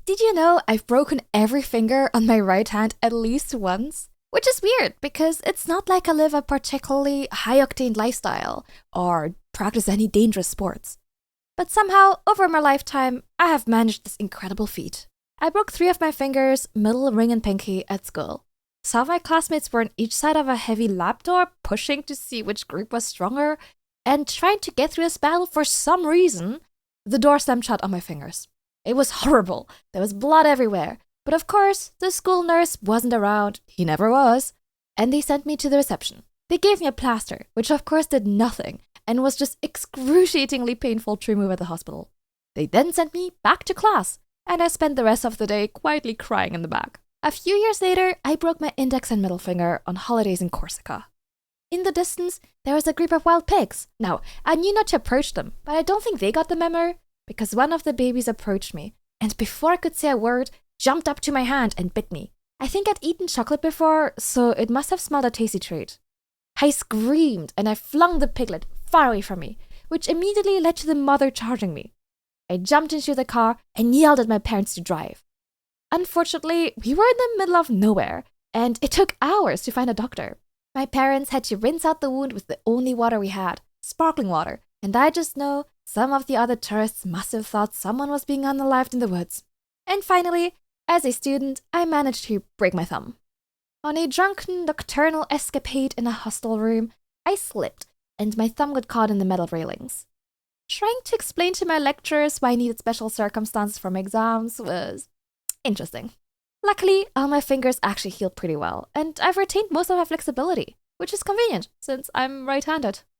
Did you know I've broken every finger on my right hand at least once? Which is weird because it's not like I live a particularly high octane lifestyle or practice any dangerous sports. But somehow, over my lifetime, I have managed this incredible feat. I broke three of my fingers, middle, ring, and pinky, at school. Some of my classmates were on each side of a heavy lab door, pushing to see which group was stronger, and trying to get through this battle for some reason. The door slammed shut on my fingers. It was horrible. There was blood everywhere. But of course, the school nurse wasn't around. He never was. And they sent me to the reception. They gave me a plaster, which of course did nothing, and was just excruciatingly painful to remove at the hospital. They then sent me back to class, and I spent the rest of the day quietly crying in the back. A few years later, I broke my index and middle finger on holidays in Corsica. In the distance, there was a group of wild pigs. Now, I knew not to approach them, but I don't think they got the memo, because one of the babies approached me, and before I could say a word, jumped up to my hand and bit me. I think I'd eaten chocolate before, so it must have smelled a tasty treat. I screamed, and I flung the piglet far away from me, which immediately led to the mother charging me. I jumped into the car and yelled at my parents to drive. Unfortunately, we were in the middle of nowhere, and it took hours to find a doctor. My parents had to rinse out the wound with the only water we had, sparkling water, and I just know some of the other tourists must have thought someone was being unalived in the woods. And finally, as a student, I managed to break my thumb. On a drunken nocturnal escapade in a hostel room, I slipped, and my thumb got caught in the metal railings. Trying to explain to my lecturers why I needed special circumstances for my exams was interesting. Luckily, all my fingers actually healed pretty well, and I've retained most of my flexibility, which is convenient since I'm right-handed.